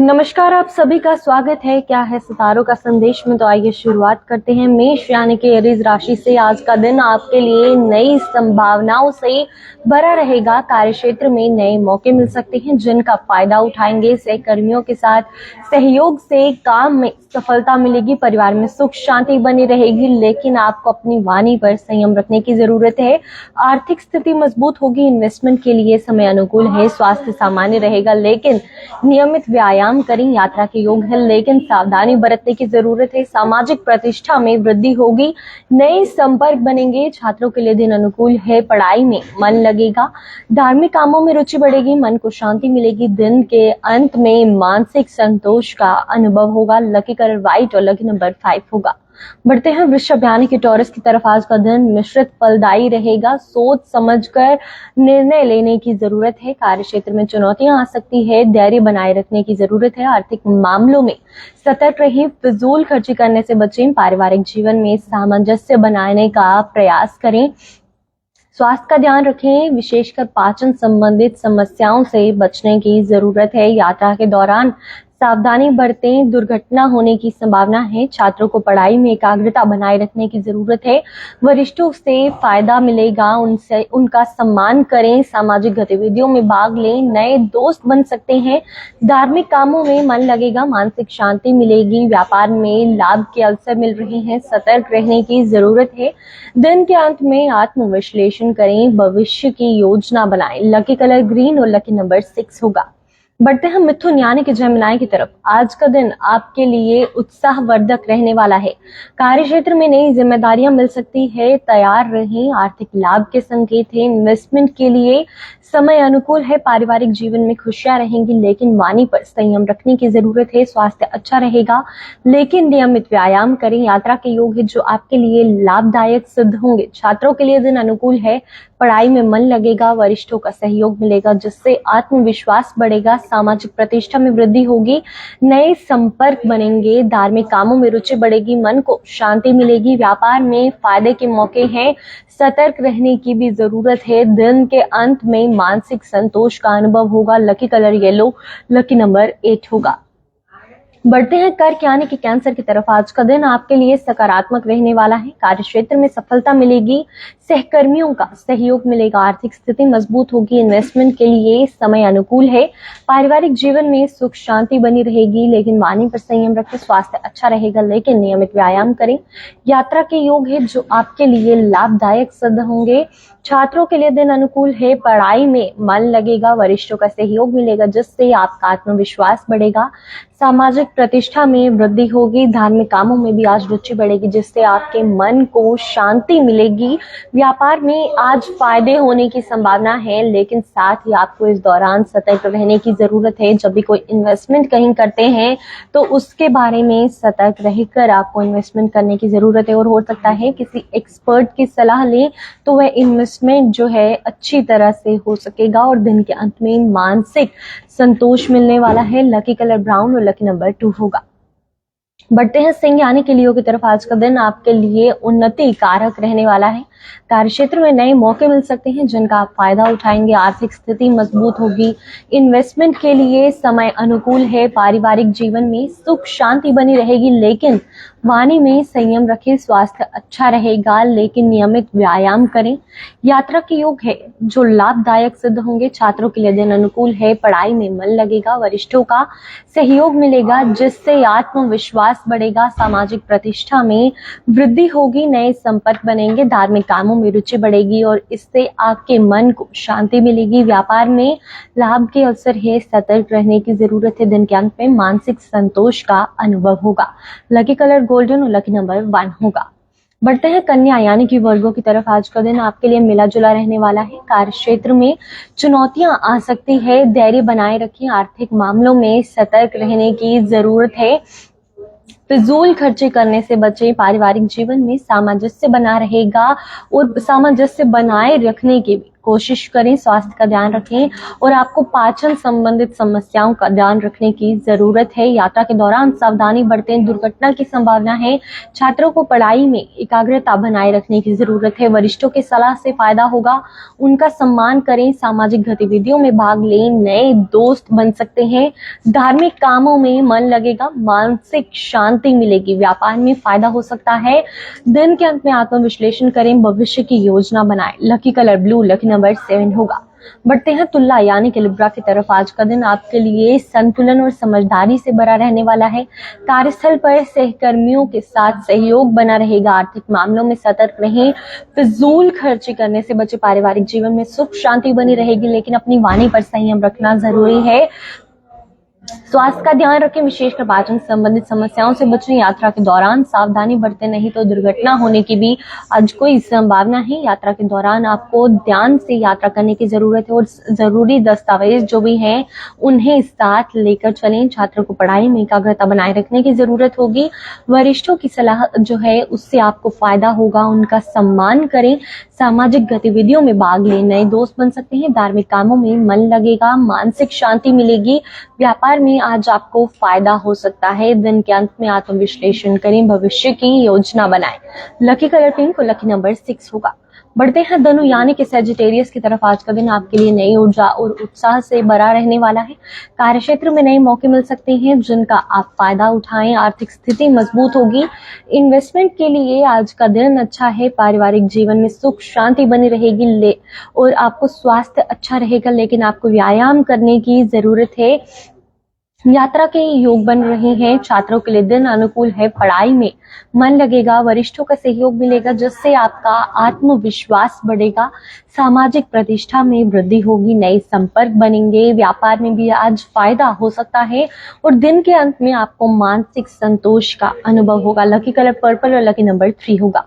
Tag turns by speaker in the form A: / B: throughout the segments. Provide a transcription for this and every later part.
A: नमस्कार, आप सभी का स्वागत है। क्या है सितारों का संदेश में, तो आइए शुरुआत करते हैं मेष यानी कि एरीज राशि से। आज का दिन आपके लिए नई संभावनाओं से भरा रहेगा। कार्यक्षेत्र में नए मौके मिल सकते हैं जिनका फायदा उठाएंगे। सहकर्मियों के साथ सहयोग से काम में सफलता मिलेगी। परिवार में सुख शांति बनी रहेगी, लेकिन आपको अपनी वाणी पर संयम रखने की जरूरत है। आर्थिक स्थिति मजबूत होगी। इन्वेस्टमेंट के लिए समय अनुकूल है। स्वास्थ्य सामान्य रहेगा, लेकिन नियमित व्यायाम करें। यात्रा के योग है, लेकिन सावधानी बरतने की जरूरत है। सामाजिक प्रतिष्ठा में वृद्धि होगी। नए संपर्क बनेंगे। छात्रों के लिए दिन अनुकूल है। पढ़ाई में मन लगेगा। धार्मिक कामों में रुचि बढ़ेगी। मन को शांति मिलेगी। दिन के अंत में मानसिक संतोष का अनुभव होगा। लकी कलर व्हाइट और लकी नंबर 5 होगा। बढ़ते हैं वृषभ यानी कि टॉरस की तरफ। आज का दिन मिश्रित फलदायी रहेगा। सोच समझकर निर्णय लेने की जरूरत है। कार्यक्षेत्र में चुनौतियां आ सकती है। धैर्य बनाए रखने की जरूरत है। आर्थिक मामलों में सतर्क रहिए। फिजूल खर्ची करने से बचें। पारिवारिक जीवन में सामंजस्य बनाने का प्रयास करें। स्वास्थ्य का ध्यान रखें। विशेषकर पाचन संबंधित समस्याओं से बचने की जरूरत है। यात्रा के दौरान सावधानी बरतें। दुर्घटना होने की संभावना है। छात्रों को पढ़ाई में एकाग्रता बनाए रखने की जरूरत है। वरिष्ठों से फायदा मिलेगा। उनसे उनका सम्मान करें। सामाजिक गतिविधियों में भाग लें। नए दोस्त बन सकते हैं। धार्मिक कामों में मन लगेगा। मानसिक शांति मिलेगी। व्यापार में लाभ के अवसर मिल रहे हैं। सतर्क रहने की जरूरत है। दिन के अंत में आत्मविश्लेषण करें। भविष्य की योजना बनाएं। लकी कलर ग्रीन और लकी नंबर 6 होगा। बढ़ते हैं मिथुन यानी कि जेमिनी की तरफ। आज का दिन आपके लिए उत्साहवर्धक रहने वाला है। कार्यक्षेत्र में नई जिम्मेदारियां मिल सकती है। तैयार रहें। आर्थिक लाभ के संकेत हैं। इन्वेस्टमेंट के लिए समय अनुकूल है। पारिवारिक जीवन में खुशियां रहेंगी, लेकिन वाणी पर संयम रखने की जरूरत है। स्वास्थ्य अच्छा रहेगा, लेकिन नियमित व्यायाम करें। यात्रा के योग है जो आपके लिए लाभदायक सिद्ध होंगे। छात्रों के लिए दिन अनुकूल है। पढ़ाई में मन लगेगा। वरिष्ठों का सहयोग मिलेगा, जिससे आत्मविश्वास बढ़ेगा। सामाजिक प्रतिष्ठा में वृद्धि होगी। नए संपर्क बनेंगे। धार्मिक कामों में रुचि बढ़ेगी। मन को शांति मिलेगी। व्यापार में फायदे के मौके हैं। सतर्क रहने की भी जरूरत है। दिन के अंत में मानसिक संतोष का अनुभव होगा। Lucky colour yellow, lucky number 8 होगा। बढ़ते हैं कर्क यानी कि कैंसर की तरफ। आज का दिन आपके लिए सकारात्मक रहने वाला है। कार्यक्षेत्र में सफलता मिलेगी। सहकर्मियों का सहयोग मिलेगा। आर्थिक स्थिति मजबूत होगी। इन्वेस्टमेंट के लिए समय अनुकूल है। पारिवारिक जीवन में सुख शांति बनी रहेगी, लेकिन वाणी पर संयम रखें। स्वास्थ्य अच्छा रहेगा, लेकिन नियमित व्यायाम करें। यात्रा के योग है जो आपके लिए लाभदायक सिद्ध होंगे। छात्रों के लिए दिन अनुकूल है। पढ़ाई में मन लगेगा। वरिष्ठों का सहयोग मिलेगा, जिससे आपका आत्मविश्वास बढ़ेगा। सामाजिक प्रतिष्ठा में वृद्धि होगी। धार्मिक कामों में भी आज रुचि बढ़ेगी, जिससे आपके मन को शांति मिलेगी। व्यापार में आज फायदे होने की संभावना है, लेकिन साथ ही आपको इस दौरान सतर्क रहने की जरूरत है। जब भी कोई इन्वेस्टमेंट कहीं करते हैं तो उसके बारे में सतर्क रहकर आपको इन्वेस्टमेंट करने की जरूरत है। और हो सकता है किसी एक्सपर्ट की सलाह लें तो वह इन्वेस्टमेंट जो है अच्छी तरह से हो सकेगा। और दिन के अंत में मानसिक संतोष मिलने वाला है। लकी कलर ब्राउन और लकी नंबर 2 होगा। बढ़ते हैं सिंह यानी कि लियो की तरफ। आज का दिन आपके लिए उन्नति कारक रहने वाला है। कार्यक्षेत्र में नए मौके मिल सकते हैं जिनका आप फायदा उठाएंगे। आर्थिक स्थिति मजबूत होगी। इन्वेस्टमेंट के लिए समय अनुकूल है। पारिवारिक जीवन में सुख शांति बनी रहेगी, लेकिन वाणी में संयम रखें। स्वास्थ्य अच्छा रहेगा, लेकिन नियमित व्यायाम करें। यात्रा के योग है जो लाभदायक सिद्ध होंगे। छात्रों के लिए दिन अनुकूल है। पढ़ाई में मन लगेगा। वरिष्ठों का सहयोग मिलेगा, जिससे आत्मविश्वास बढ़ेगा। सामाजिक प्रतिष्ठा में वृद्धि होगी। नए संपर्क बनेंगे। धार्मिक कामों में रुचि बढ़ेगी और इससे आपके मन को शांति मिलेगी। व्यापार में लाभ के अवसर है। सतर्क रहने की जरूरत है। दिन के अंत में मानसिक संतोष का अनुभव होगा। लकी कलर गोल्डन और लकी नंबर 1 होगा। बढ़ते हैं कन्या यानी कि वर्गों की तरफ। आज का दिन आपके लिए मिला जुला रहने वाला है। कार्यक्षेत्र में चुनौतियां आ सकती है। धैर्य बनाए रखें। आर्थिक मामलों में सतर्क रहने की जरूरत है। फिजूल खर्चे करने से बचें। पारिवारिक जीवन में सामंजस्य बना रहेगा और सामंजस्य बनाए रखने के भी कोशिश करें, स्वास्थ्य का ध्यान रखें और आपको पाचन संबंधित समस्याओं का ध्यान रखने की जरूरत है। यात्रा के दौरान सावधानी बरतें, दुर्घटना की संभावना है। छात्रों को पढ़ाई में एकाग्रता बनाए रखने की जरूरत है। वरिष्ठों की सलाह से फायदा होगा, उनका सम्मान करें। सामाजिक गतिविधियों में भाग लें, नए दोस्त बन सकते हैं। धार्मिक कामों में मन लगेगा, मानसिक शांति मिलेगी, व्यापार में फायदा हो सकता है। दिन के अंत में आत्मविश्लेषण करें, भविष्य की योजना बनाएं। Lucky colour blue, lucky number 7 होगा। बढ़ते हैं तुला यानी कि लिब्रा की तरफ। आज का दिन आपके लिए संतुलन और समझदारी से भरा रहने वाला है। कार्यस्थल पर सहकर्मियों के साथ सहयोग बना रहेगा। आर्थिक मामलों में सतर्क रहें, फिजूल खर्ची करने से बचे। पारिवारिक जीवन में सुख शांति बनी रहेगी, लेकिन अपनी वाणी पर संयम रखना जरूरी है। स्वास्थ्य का ध्यान रखें, विशेषकर पाचन संबंधित समस्याओं से बचें। यात्रा के दौरान सावधानी बरतें, नहीं तो दुर्घटना होने की भी आज कोई संभावना है। यात्रा के दौरान आपको ध्यान से यात्रा करने की जरूरत है और जरूरी दस्तावेज जो भी हैं उन्हें साथ लेकर चलें। छात्रों को पढ़ाई में एकाग्रता बनाए रखने की जरूरत होगी। वरिष्ठों की सलाह जो है उससे आपको फायदा होगा, उनका सम्मान करें। सामाजिक गतिविधियों में भाग लें, नए दोस्त बन सकते हैं। धार्मिक कामों में मन लगेगा, मानसिक शांति मिलेगी। व्यापार में आज आपको फायदा हो सकता है। दिन के अंत में आत्मविश्लेषण करें, भविष्य की योजना बनाएं। लकी कलर पिंक और लकी नंबर 6 होगा। बढ़ते हैं धनु यानी कि सजिटेरियस की तरफ। आज का दिन आपके लिए नई ऊर्जा और उत्साह से भरा रहने वाला है। कार्यक्षेत्र में नए मौके मिल सकते हैं जिनका आप फायदा उठाएं। आर्थिक स्थिति मजबूत होगी। इन्वेस्टमेंट के लिए आज का दिन अच्छा है। पारिवारिक जीवन में सुख शांति बनी रहेगी और आपको स्वास्थ्य अच्छा रहेगा, लेकिन आपको व्यायाम करने की जरूरत है। यात्रा के योग बन रहे हैं। छात्रों के लिए दिन अनुकूल है। पढ़ाई में मन लगेगा, वरिष्ठों का सहयोग मिलेगा जिससे आपका आत्मविश्वास बढ़ेगा। सामाजिक प्रतिष्ठा में वृद्धि होगी, नए संपर्क बनेंगे। व्यापार में भी आज फायदा हो सकता है और दिन के अंत में आपको मानसिक संतोष का अनुभव होगा। लकी कलर पर्पल और लकी नंबर 3 होगा।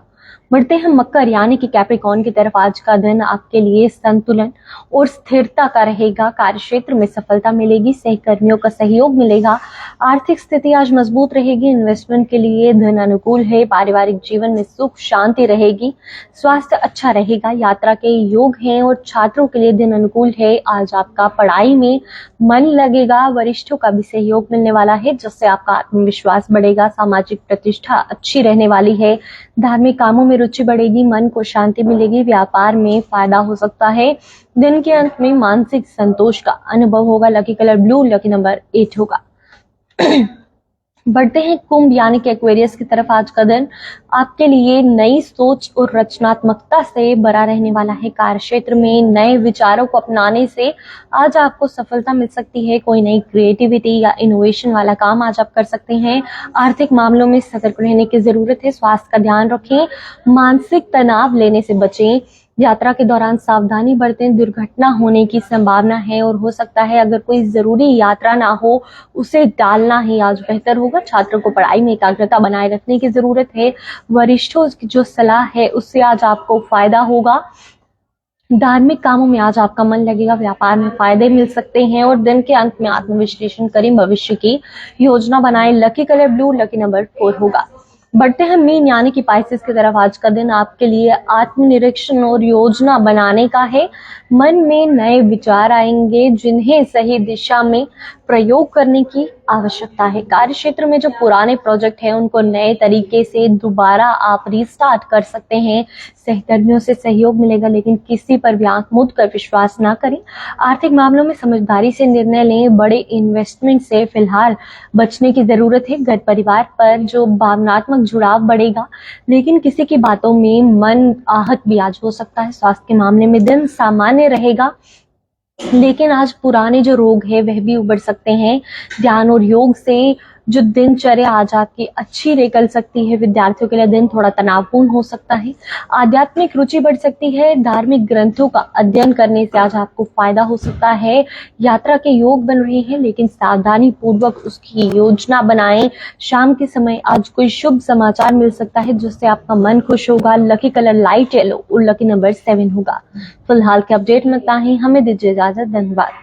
A: बढ़ते हैं मकर यानी कि कैप्रिकॉर्न की तरफ। आज का दिन आपके लिए संतुलन और स्थिरता का रहेगा। कार्यक्षेत्र में सफलता मिलेगी, सहकर्मियों का सहयोग मिलेगा। आर्थिक स्थिति आज मजबूत रहेगी। इन्वेस्टमेंट के लिए धन अनुकूल है। पारिवारिक जीवन में सुख शांति रहेगी। स्वास्थ्य अच्छा रहेगा। यात्रा के योग हैं और छात्रों के लिए दिन अनुकूल है। आज आपका पढ़ाई में मन लगेगा, वरिष्ठों का भी सहयोग मिलने वाला है जिससे आपका आत्मविश्वास बढ़ेगा। सामाजिक प्रतिष्ठा अच्छी रहने वाली है। धार्मिक कामों में रुचि बढ़ेगी, मन को शांति मिलेगी। व्यापार में फायदा हो सकता है। दिन के अंत में मानसिक संतोष का अनुभव होगा। Lucky colour blue, lucky number 8 होगा। बढ़ते हैं कुंभ यानी कि एक्वेरियस की तरफ। आज का दिन आपके लिए नई सोच और रचनात्मकता से भरा रहने वाला है। कार्यक्षेत्र में नए विचारों को अपनाने से आज आपको सफलता मिल सकती है। कोई नई क्रिएटिविटी या इनोवेशन वाला काम आज आप कर सकते हैं। आर्थिक मामलों में सतर्क रहने की जरूरत है। स्वास्थ्य का ध्यान रखें, मानसिक तनाव लेने से बचें। यात्रा के दौरान सावधानी बरतें, दुर्घटना होने की संभावना है और हो सकता है अगर कोई जरूरी यात्रा ना हो उसे टालना ही आज बेहतर होगा। छात्रों को पढ़ाई में एकाग्रता बनाए रखने की जरूरत है। वरिष्ठों की जो सलाह है उससे आज आपको फायदा होगा। धार्मिक कामों में आज आपका मन लगेगा। व्यापार में फायदे मिल सकते हैं और दिन के अंत में आत्मविश्लेषण करें, भविष्य की योजना बनाएं। Lucky colour blue, lucky number 4 होगा। बढ़ते हैं मीन यानी कि पाइसेस की तरफ। आज का दिन आपके लिए आत्मनिरीक्षण और योजना बनाने का है। मन में नए विचार आएंगे जिन्हें सही दिशा में प्रयोग करने की आवश्यकता है। कार्यक्षेत्र में जो पुराने प्रोजेक्ट हैं उनको नए तरीके से दोबारा आप रीस्टार्ट कर सकते हैं। सहकर्मियों से सहयोग मिलेगा, लेकिन किसी पर भी आंख मूंद कर विश्वास ना करें। आर्थिक मामलों में समझदारी से निर्णय लें। बड़े इन्वेस्टमेंट से फिलहाल बचने की जरूरत है। घर परिवार पर जो भावनात्मक जुड़ाव बढ़ेगा, लेकिन किसी की बातों में मन आहत भी आज हो सकता है। स्वास्थ्य के मामले में दिन सामान्य रहेगा, लेकिन आज पुराने जो रोग है वह भी उभर सकते हैं। ध्यान और योग से जो दिनचर्या आज आपकी अच्छी निकल सकती है। विद्यार्थियों के लिए दिन थोड़ा तनावपूर्ण हो सकता है। आध्यात्मिक रुचि बढ़ सकती है। धार्मिक ग्रंथों का अध्ययन करने से आज आपको फायदा हो सकता है। यात्रा के योग बन रहे हैं, लेकिन सावधानी पूर्वक उसकी योजना बनाएं। शाम के समय आज कोई शुभ समाचार मिल सकता है जिससे आपका मन खुश होगा। लकी कलर लाइट येलो और लकी नंबर 7 होगा। फिलहाल के अपडेट में इतना ही। हमें दीजिए इजाजत। धन्यवाद।